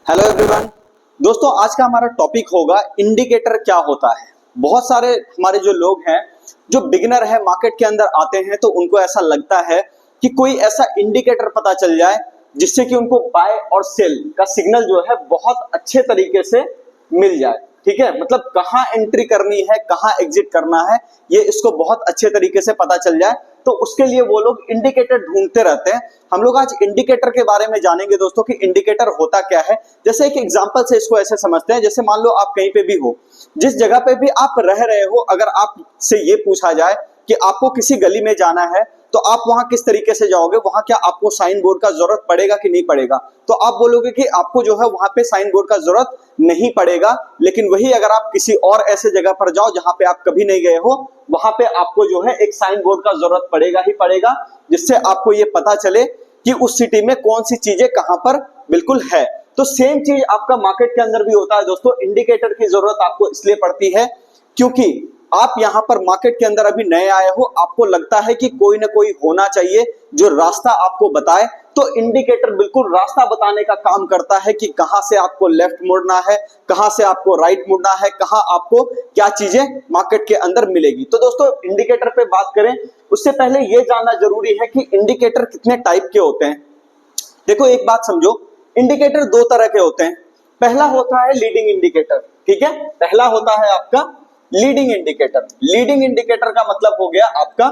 Hello everyone. दोस्तों आज का हमारा टॉपिक होगा इंडिकेटर क्या होता है। बहुत सारे हमारे जो लोग हैं जो बिगिनर है मार्केट के अंदर आते हैं तो उनको ऐसा लगता है कि कोई ऐसा इंडिकेटर पता चल जाए जिससे कि उनको बाय और सेल का सिग्नल जो है बहुत अच्छे तरीके से मिल जाए। ठीक है, मतलब कहाँ एंट्री करनी है कहाँ एग्जिट करना है ये इसको बहुत अच्छे तरीके से पता चल जाए, तो उसके लिए वो लोग इंडिकेटर ढूंढते रहते हैं। हम लोग आज इंडिकेटर के बारे में जानेंगे दोस्तों कि इंडिकेटर होता क्या है। जैसे एक एग्जांपल से इसको ऐसे समझते हैं, जैसे मान लो आप कहीं पे भी हो, जिस जगह पे भी आप रह रहे हो, अगर आपसे ये पूछा जाए कि आपको किसी गली में जाना है तो आप वहां किस तरीके से जाओगे, वहां क्या आपको साइन बोर्ड का जरूरत पड़ेगा कि नहीं पड़ेगा? तो आप बोलोगे कि आपको जो है वहां पे साइन बोर्ड का जरूरत नहीं पड़ेगा। लेकिन वही अगर आप किसी और ऐसे जगह पर जाओ जहां पे आप कभी नहीं गए हो, वहां पे आपको जो है एक साइन बोर्ड का जरूरत पड़ेगा ही पड़ेगा, जिससे आपको ये पता चले कि उस सिटी में कौन सी चीजें कहां पर बिल्कुल है। तो सेम चीज आपका मार्केट के अंदर भी होता है दोस्तों। इंडिकेटर की जरूरत आपको इसलिए पड़ती है क्योंकि आप यहां पर मार्केट के अंदर अभी नए आए हो, आपको लगता है कि कोई ना कोई होना चाहिए जो रास्ता आपको बताए। तो इंडिकेटर बिल्कुल रास्ता बताने का काम करता है कि कहां से आपको लेफ्ट मुड़ना है, कहां से आपको राइट मुड़ना है, कहां आपको क्या चीजें मार्केट के अंदर मिलेगी। तो दोस्तों इंडिकेटर पे बात करें उससे पहले यह जानना जरूरी है कि इंडिकेटर कितने टाइप के होते हैं। देखो एक बात समझो, इंडिकेटर दो तरह के होते हैं। पहला होता है लीडिंग इंडिकेटर। ठीक है, पहला होता है आपका लीडिंग इंडिकेटर। लीडिंग इंडिकेटर का मतलब हो गया आपका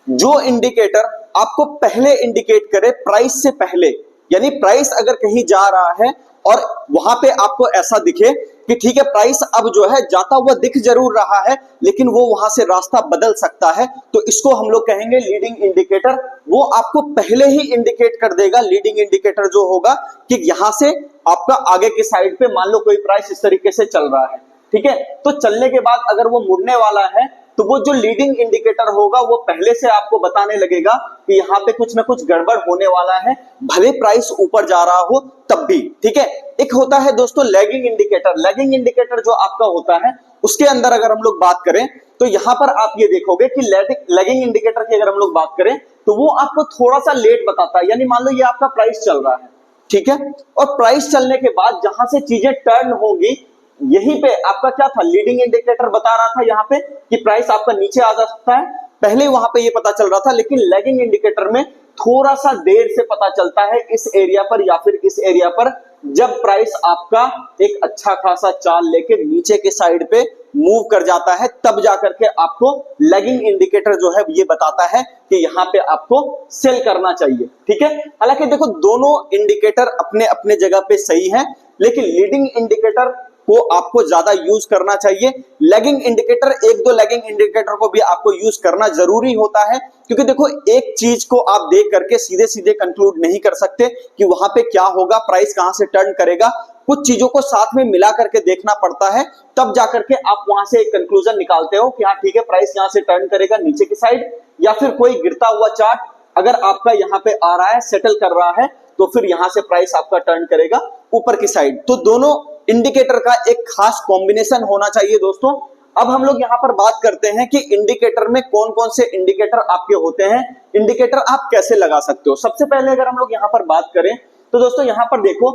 जो इंडिकेटर आपको पहले इंडिकेट करे प्राइस से पहले, यानी प्राइस अगर कहीं जा रहा है और वहां पे आपको ऐसा दिखे कि ठीक है प्राइस अब जो है जाता हुआ दिख जरूर रहा है लेकिन वो वहां से रास्ता बदल सकता है, तो इसको हम लोग कहेंगे लीडिंग इंडिकेटर। वो आपको पहले ही इंडिकेट कर देगा। लीडिंग इंडिकेटर जो होगा कि यहां से आपका आगे की साइड पे मान लो कोई प्राइस इस तरीके से चल रहा है, ठीक है, तो चलने के बाद अगर वो मुड़ने वाला है तो वो जो लीडिंग इंडिकेटर होगा वो पहले से आपको बताने लगेगा कि यहाँ पे कुछ ना कुछ गड़बड़ होने वाला है, भले प्राइस ऊपर जा रहा हो तब भी। ठीक है, एक होता है दोस्तों लैगिंग इंडिकेटर। लैगिंग इंडिकेटर जो आपका होता है उसके अंदर अगर हम लोग बात करें तो यहां पर आप ये देखोगे कि लैगिंग इंडिकेटर की अगर हम लोग बात करें तो वो आपको थोड़ा सा लेट बताता है। यानी मान लो ये आपका प्राइस चल रहा है, ठीक है, और प्राइस चलने के बाद जहां से चीजें टर्न होंगी यहीं पे आपका क्या था, लीडिंग इंडिकेटर बता रहा था यहाँ पे कि प्राइस आपका नीचे आ जा सकता है, पहले वहां पे ये पता चल रहा था। लेकिन लैगिंग इंडिकेटर में थोड़ा सा देर से पता चलता है इस एरिया पर या फिर इस एरिया पर, जब प्राइस आपका एक अच्छा खासा चाल लेके नीचे के साइड पे मूव कर जाता है, तब जाकर के आपको लैगिंग इंडिकेटर जो है ये बताता है कि यहाँ पे आपको सेल करना चाहिए। ठीक है, हालांकि देखो दोनों इंडिकेटर अपने अपने जगह पे सही है, लेकिन लीडिंग इंडिकेटर को आपको ज्यादा यूज करना चाहिए। लैगिंग इंडिकेटर, एक दो लैगिंग इंडिकेटर को भी आपको यूज करना जरूरी होता है, क्योंकि देखो एक चीज को आप देख करके सीधे सीधे कंक्लूड नहीं कर सकते कि वहां पे क्या होगा, प्राइस कहां से टर्न करेगा। कुछ चीजों को साथ में मिला करके देखना पड़ता है, तब जाकर के आप वहां से एक कंक्लूजन निकालते हो कि हाँ ठीक है प्राइस यहां से टर्न करेगा नीचे की साइड, या फिर कोई गिरता हुआ चार्ट अगर आपका यहाँ पे आ रहा है, सेटल कर रहा है, तो फिर यहां से प्राइस आपका टर्न करेगा ऊपर की साइड। तो दोनों इंडिकेटर का एक खास कॉम्बिनेशन होना चाहिए दोस्तों। अब हम लोग यहां पर बात करते हैं कि इंडिकेटर में कौन कौन से इंडिकेटर आपके होते हैं, इंडिकेटर आप कैसे लगा सकते हो। सबसे पहले अगर हम लोग यहां पर बात करें तो दोस्तों यहां पर देखो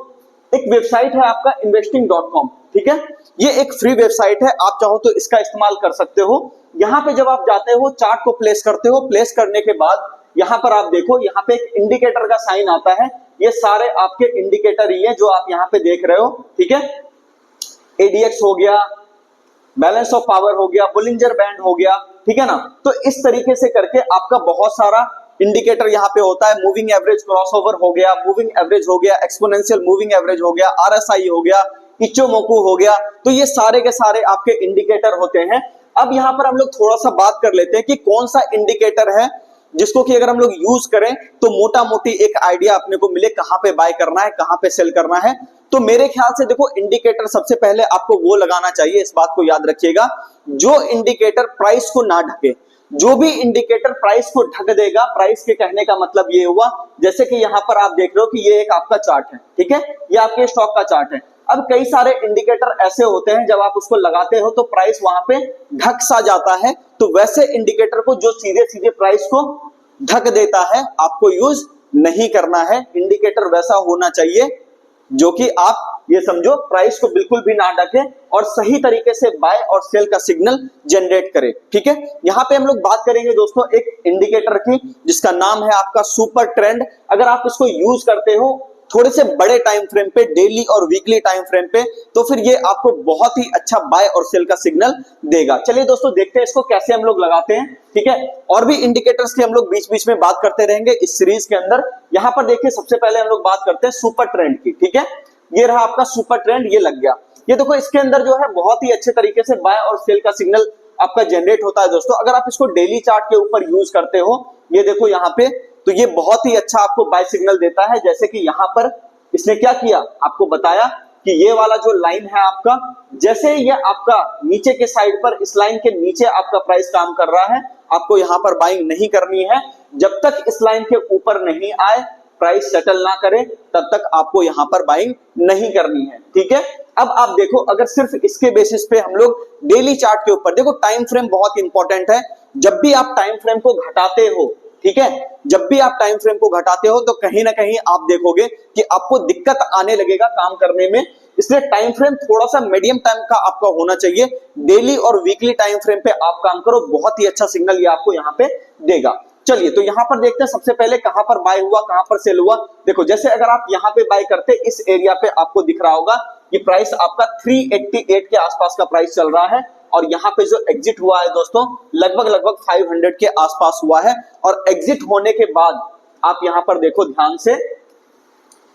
एक वेबसाइट है आपका investing.com। ठीक है, ये एक फ्री वेबसाइट है, आप चाहो तो इसका इस्तेमाल कर सकते हो। यहां पे जब आप जाते हो चार्ट को प्लेस करते हो, प्लेस करने के बाद यहां पर आप देखो यहां पे एक इंडिकेटर का साइन आता है। ये सारे आपके इंडिकेटर ही है जो आप यहां पे देख रहे हो। ठीक है, एडीएक्स हो गया, बैलेंस ऑफ पावर हो गया, बुलिंजर बैंड हो गया, ठीक है ना। तो इस तरीके से करके आपका बहुत सारा इंडिकेटर यहाँ पे होता है। मूविंग एवरेज क्रॉसओवर हो गया, मूविंग एवरेज हो गया, एक्सपोनेंशियल मूविंग एवरेज हो गया, आरएसआई हो गया, इचोमोकू हो गया। तो ये सारे के सारे आपके इंडिकेटर होते हैं। अब यहाँ पर हम लोग थोड़ा सा बात कर लेते हैं कि कौन सा इंडिकेटर है जिसको कि अगर हम लोग यूज करें तो मोटा मोटी एक आइडिया अपने को मिले कहां पे बाय करना है कहां पे सेल करना है। तो मेरे ख्याल से देखो इंडिकेटर सबसे पहले आपको वो लगाना चाहिए, इस बात को याद रखिएगा, जो इंडिकेटर प्राइस को ना ढके। जो भी इंडिकेटर प्राइस को ढक देगा, प्राइस के कहने का मतलब ये हुआ जैसे कि यहां पर आप देख रहे हो कि ये एक आपका चार्ट है, ठीक है, ये आपके स्टॉक का चार्ट है। अब कई सारे इंडिकेटर ऐसे होते हैं जब आप उसको लगाते हो तो प्राइस वहां पे ढक सा जाता है, तो वैसे इंडिकेटर को जो सीधे सीधे प्राइस को ढक देता है आपको यूज नहीं करना है। इंडिकेटर वैसा होना चाहिए जो कि आप ये समझो प्राइस को बिल्कुल भी ना ढके और सही तरीके से बाय और सेल का सिग्नल जनरेट करे। ठीक है, यहाँ पे हम लोग बात करेंगे दोस्तों एक इंडिकेटर की जिसका नाम है आपका सुपर ट्रेंड। अगर आप इसको यूज करते हो थोड़े से बड़े टाइम फ्रेम पे, डेली और वीकली टाइम फ्रेम पे, तो फिर ये आपको बहुत ही अच्छा बाय और सेल का सिग्नल देगा। चलिए दोस्तों देखते हैं इसको कैसे हम लोग लगाते हैं। ठीक है, और भी इंडिकेटर्स की हम लोग बीच बीच में बात करते रहेंगे इस सीरीज के अंदर। यहाँ पर देखिए सबसे पहले हम लोग बात करते हैं सुपर ट्रेंड की। ठीक है, ये रहा आपका सुपर ट्रेंड, ये लग गया। ये देखो इसके अंदर जो है बहुत ही अच्छे तरीके से बाय और सेल का सिग्नल आपका जनरेट होता है दोस्तों। अगर आप इसको डेली चार्ट के ऊपर यूज करते हो, ये देखो यहाँ पे, तो ये बहुत ही अच्छा आपको बाय सिग्नल देता है। जैसे कि यहाँ पर इसने क्या किया, आपको बताया कि ये वाला जो लाइन है आपका, जैसे ये आपका नीचे के साइड पर, इस लाइन के नीचे आपका प्राइस काम कर रहा है, आपको यहाँ पर बाइंग नहीं करनी है। जब तक इस लाइन के ऊपर नहीं आए, प्राइस सेटल ना करे, तब तक आपको यहाँ पर बाइंग नहीं करनी है। ठीक है, अब आप देखो अगर सिर्फ इसके बेसिस पे हम लोग डेली चार्ट के ऊपर, देखो टाइम फ्रेम बहुत इंपॉर्टेंट है। जब भी आप टाइम फ्रेम को घटाते हो, ठीक है, जब भी आप टाइम फ्रेम को घटाते हो तो कहीं ना कहीं आप देखोगे कि आपको दिक्कत आने लगेगा काम करने में। इसलिए टाइम फ्रेम थोड़ा सा मीडियम टाइम का आपका होना चाहिए। डेली और वीकली टाइम फ्रेम पे आप काम करो, बहुत ही अच्छा सिग्नल ये आपको यहाँ पे देगा। चलिए तो यहाँ पर देखते हैं सबसे पहले कहां पर बाय हुआ, कहां पर सेल हुआ। देखो जैसे अगर आप यहाँ पे बाय करते, इस एरिया पे आपको दिख रहा होगा कि प्राइस आपका 388 के आसपास का प्राइस चल रहा है, और यहाँ पे जो एग्जिट हुआ है दोस्तों लगभग 500 के आसपास हुआ है। और एग्जिट होने के बाद आप यहाँ पर देखो ध्यान से,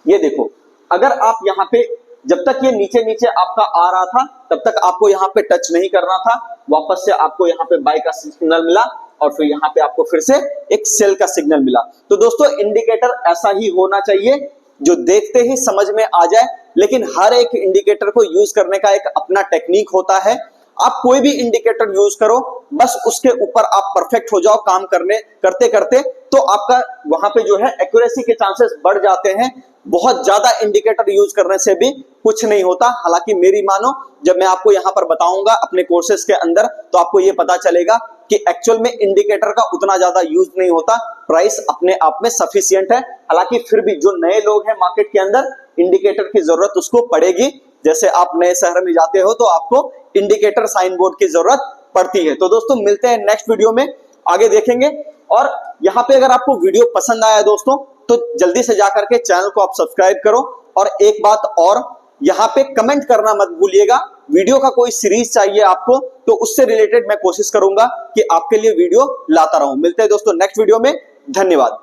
ये देखो अगर आप यहाँ पे, जब तक ये नीचे नीचे आपका आ रहा था तब तक आपको यहाँ पे टच नहीं करना था। वापस से आपको यहाँ पे बाय का सिग्नल मिला और फिर यहाँ पे आपको फिर से एक सेल का सिग्नल मिला। तो दोस्तों इंडिकेटर ऐसा ही होना चाहिए जो देखते ही समझ में आ जाए, लेकिन हर एक इंडिकेटर को यूज करने का एक अपना टेक्निक होता है। आप कोई भी इंडिकेटर यूज करो, बस उसके ऊपर आप परफेक्ट हो जाओ काम करते करते, तो आपका वहां पे जो है एक्यूरेसी के चांसेस बढ़ जाते हैं। बहुत ज्यादा इंडिकेटर यूज करने से भी कुछ नहीं होता। हालांकि मेरी मानो, जब मैं आपको यहाँ पर बताऊंगा अपने कोर्सेज के अंदर, तो आपको ये पता चलेगा कि एक्चुअल में इंडिकेटर का उतना ज्यादा यूज नहीं होता, प्राइस अपने आप में सफिशिएंट है। हालांकि फिर भी जो नए लोग हैं मार्केट के अंदर, इंडिकेटर की जरूरत उसको पड़ेगी। जैसे आप नए शहर में जाते हो तो आपको इंडिकेटर साइन बोर्ड की जरूरत पड़ती है। तो दोस्तों मिलते हैं नेक्स्ट वीडियो में, आगे देखेंगे। और यहाँ पे अगर आपको वीडियो पसंद आया दोस्तों, तो जल्दी से जाकर के चैनल को आप सब्सक्राइब करो। और एक बात और, यहाँ पे कमेंट करना मत भूलिएगा। वीडियो का कोई सीरीज चाहिए आपको तो उससे रिलेटेड मैं कोशिश करूंगा कि आपके लिए वीडियो लाता रहूं। मिलते हैं दोस्तों नेक्स्ट वीडियो में, धन्यवाद।